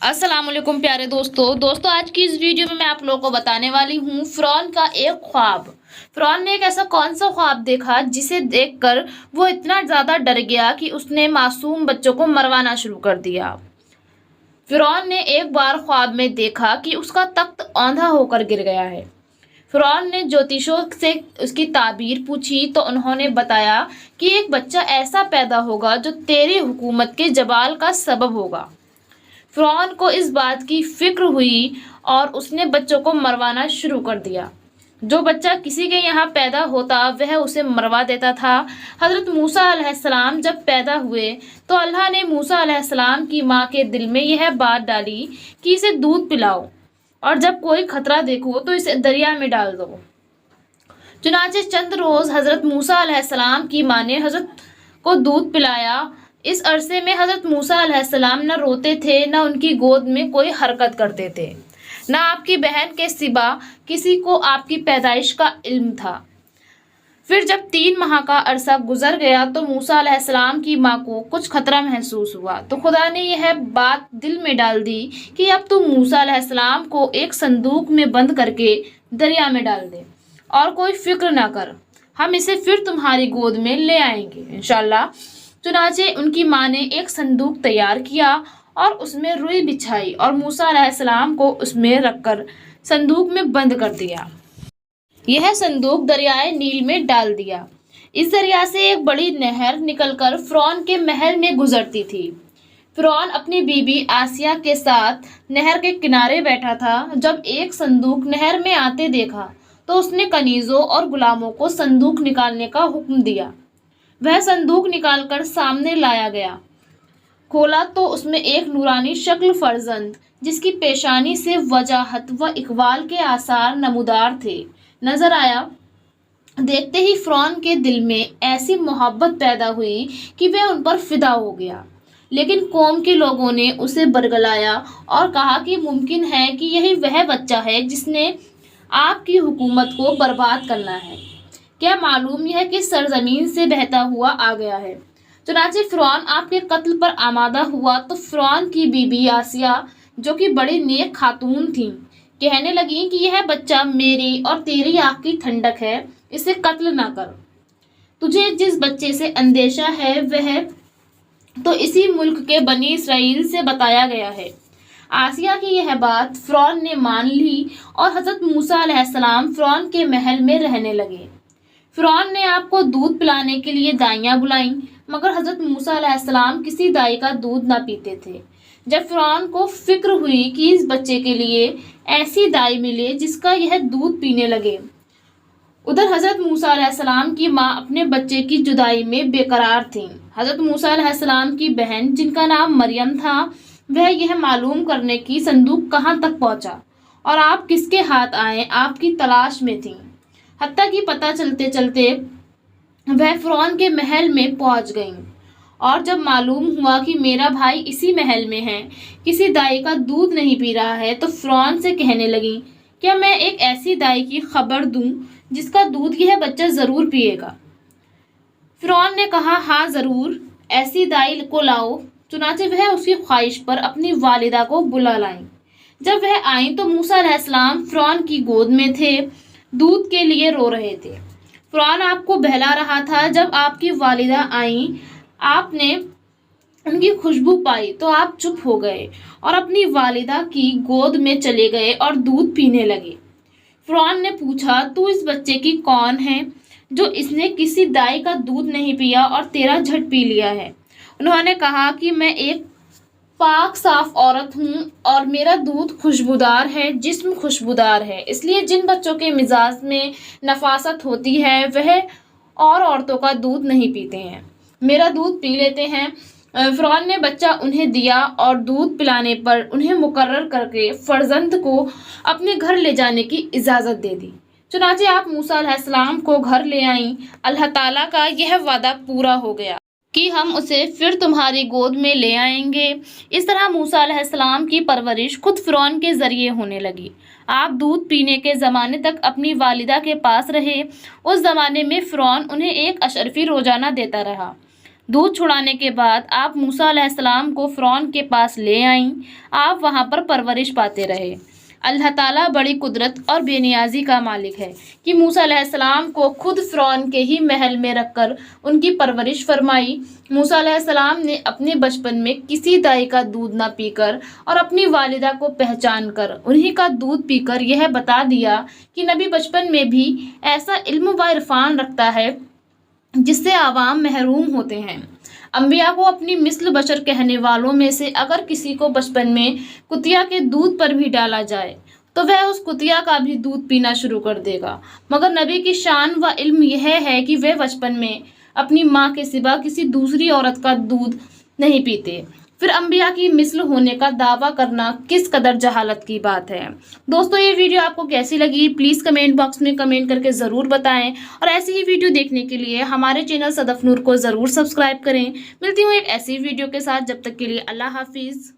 अस्सलाम वालेकुम प्यारे दोस्तों आज की इस वीडियो में मैं आप लोगों को बताने वाली हूँ फ़िरौन का एक ख्वाब। फ़िरौन ने एक ऐसा कौन सा ख्वाब देखा जिसे देखकर वो इतना ज़्यादा डर गया कि उसने मासूम बच्चों को मरवाना शुरू कर दिया। फ़िरौन ने एक बार ख्वाब में देखा कि उसका तख्त औंधा होकर गिर गया है। फ़िरौन ने ज्योतिषियों से उसकी ताबीर पूछी तो उन्होंने बताया कि एक बच्चा ऐसा पैदा होगा जो तेरी हुकूमत के जवाल का सबब होगा। फ़िरौन को इस बात की फिक्र हुई और उसने बच्चों को मरवाना शुरू कर दिया। जो बच्चा किसी के यहाँ पैदा होता वह उसे मरवा देता था। हज़रत मूसा अलैहिस्सलाम जब पैदा हुए तो अल्लाह ने मूसा अलैहिस्सलाम की माँ के दिल में यह बात डाली कि इसे दूध पिलाओ और जब कोई खतरा देखो तो इसे दरिया में डाल दो। चुनाचे चंद रोज़ हज़रत मूसा अलैहिस्सलाम की माँ ने हज़रत को दूध पिलाया। इस अरसे में हज़रत मूसा अलैहिस्सलाम न रोते थे, न उनकी गोद में कोई हरकत करते थे, न आपकी बहन के सिवा किसी को आपकी पैदाइश का इल्म था। फिर जब 3 माह का अरसा गुजर गया तो मूसा अलैहिस्सलाम की माँ को कुछ खतरा महसूस हुआ तो खुदा ने यह बात दिल में डाल दी कि अब तू मूसा अलैहिस्सलाम को एक संदूक में बंद करके दरिया में डाल दे और कोई फिक्र ना कर, हम इसे फिर तुम्हारी गोद में ले आएंगे इंशाअल्लाह। चुनाचे उनकी माँ ने एक संदूक तैयार किया और उसमें रुई बिछाई और मूसा अलैहिस्सलाम को उसमें रखकर संदूक में बंद कर दिया। यह संदूक दरियाए नील में डाल दिया। इस दरिया से एक बड़ी नहर निकलकर फ़िरौन के महल में गुजरती थी। फ़िरौन अपनी बीबी आसिया के साथ नहर के किनारे बैठा था। जब एक संदूक नहर में आते देखा तो उसने कनीज़ों और गुलामों को संदूक निकालने का हुक्म दिया। वह संदूक निकालकर सामने लाया गया। खोला तो उसमें एक नूरानी शक्ल फर्जंद जिसकी पेशानी से वजाहत व इकबाल के आसार नमूदार थे नजर आया। देखते ही फ़िरौन के दिल में ऐसी मोहब्बत पैदा हुई कि वह उन पर फिदा हो गया। लेकिन कौम के लोगों ने उसे बरगलाया और कहा कि मुमकिन है कि यही वह बच्चा है जिसने आपकी हुकूमत को बर्बाद करना है। क्या मालूम यह कि सरजमीन से बहता हुआ आ गया है। चुनाचे फ़िरौन आपके कत्ल पर आमादा हुआ तो फ़िरौन की बीबी आसिया जो कि बड़ी नेक खातून थी कहने लगी कि यह बच्चा मेरी और तेरी आँख की ठंडक है, इसे कत्ल ना कर। तुझे जिस बच्चे से अंदेशा है वह तो इसी मुल्क के बनी इसराइल से बताया गया है। आसिया की यह बात फ़िरौन ने मान ली और हज़रत मूसा अलैहिस्सलाम फ़िरौन के महल में रहने लगे। फ़िरौन ने आपको दूध पिलाने के लिए दाइयाँ बुलाईं, मगर हज़रत मूसा अलैहिस्सलाम किसी दाई का दूध ना पीते थे। जब फ़िरौन को फिक्र हुई कि इस बच्चे के लिए ऐसी दाई मिले जिसका यह दूध पीने लगे, उधर हज़रत मूसा अलैहिस्सलाम की माँ अपने बच्चे की जुदाई में बेकरार थीं। हज़रत मूसा अलैहिस्सलाम की बहन जिनका नाम मरियम था वह यह मालूम करने की संदूक कहाँ तक पहुँचा और आप किसके हाथ आए आपकी तलाश में थीं। हत्ता कि पता चलते चलते वह फ़िरौन के महल में पहुंच गईं और जब मालूम हुआ कि मेरा भाई इसी महल में है, किसी दाई का दूध नहीं पी रहा है, तो फ़िरौन से कहने लगी, क्या मैं एक ऐसी दाई की खबर दूं जिसका दूध यह बच्चा ज़रूर पिएगा। फ़िरौन ने कहा, हाँ ज़रूर, ऐसी दाई को लाओ। चुनाचे वह उसकी ख्वाहिश पर अपनी वालिदा को बुला लाईं। जब वह आईं तो मूसा अलैहिस्सलाम फ़िरौन की गोद में थे, दूध के लिए रो रहे थे। फ़िरौन आपको बहला रहा था। जब आपकी वालिदा आईं, आपने उनकी खुशबू पाई तो आप चुप हो गए और अपनी वालिदा की गोद में चले गए और दूध पीने लगे। फ़िरौन ने पूछा, तू इस बच्चे की कौन है जो इसने किसी दाई का दूध नहीं पिया और तेरा झट पी लिया है। उन्होंने कहा कि मैं एक पाक साफ औरत हूँ और मेरा दूध खुशबूदार है, जिस्म खुशबूदार है, इसलिए जिन बच्चों के मिजाज में नफासत होती है वह और औरतों का दूध नहीं पीते हैं, मेरा दूध पी लेते हैं। फ़िरौन ने बच्चा उन्हें दिया और दूध पिलाने पर उन्हें मुकर्रर करके फर्जंद को अपने घर ले जाने की इजाज़त दे दी। चुनाचे आप मूसा अलैहिस्सलाम को घर ले आईं। अल्लाह ताला का यह वादा पूरा हो गया कि हम उसे फिर तुम्हारी गोद में ले आएंगे। इस तरह मूसा अलैहिस्सलाम की परवरिश खुद फ़िरौन के ज़रिए होने लगी। आप दूध पीने के ज़माने तक अपनी वालिदा के पास रहे। उस ज़माने में फ़िरौन उन्हें एक अशरफी रोज़ाना देता रहा। दूध छुड़ाने के बाद आप मूसा अलैहिस्सलाम को फ़िरौन के पास ले आईं। आप वहाँ पर परवरिश पाते रहे। अल्लाह ताला बड़ी कुदरत और बेनियाजी का मालिक है कि मूसा अलैहिस्सलाम को खुद फ़िरौन के ही महल में रखकर उनकी परवरिश फरमाई। मूसा अलैहिस्सलाम ने अपने बचपन में किसी दाई का दूध न पीकर और अपनी वालिदा को पहचान कर उन्हीं का दूध पीकर यह बता दिया कि नबी बचपन में भी ऐसा इल्म व इरफान रखता है जिससे आवाम महरूम होते हैं। अंबिया को अपनी मिस्ल बशर कहने वालों में से अगर किसी को बचपन में कुतिया के दूध पर भी डाला जाए तो वह उस कुतिया का भी दूध पीना शुरू कर देगा, मगर नबी की शान व इल्म यह है कि वे बचपन में अपनी माँ के सिवा किसी दूसरी औरत का दूध नहीं पीते। फिर अंबिया की मिस्ल होने का दावा करना किस कदर जहालत की बात है। दोस्तों, ये वीडियो आपको कैसी लगी प्लीज़ कमेंट बॉक्स में कमेंट करके ज़रूर बताएं और ऐसी ही वीडियो देखने के लिए हमारे चैनल सदफ नूर को ज़रूर सब्सक्राइब करें। मिलती हूँ एक ऐसी वीडियो के साथ, जब तक के लिए अल्लाह हाफिज़।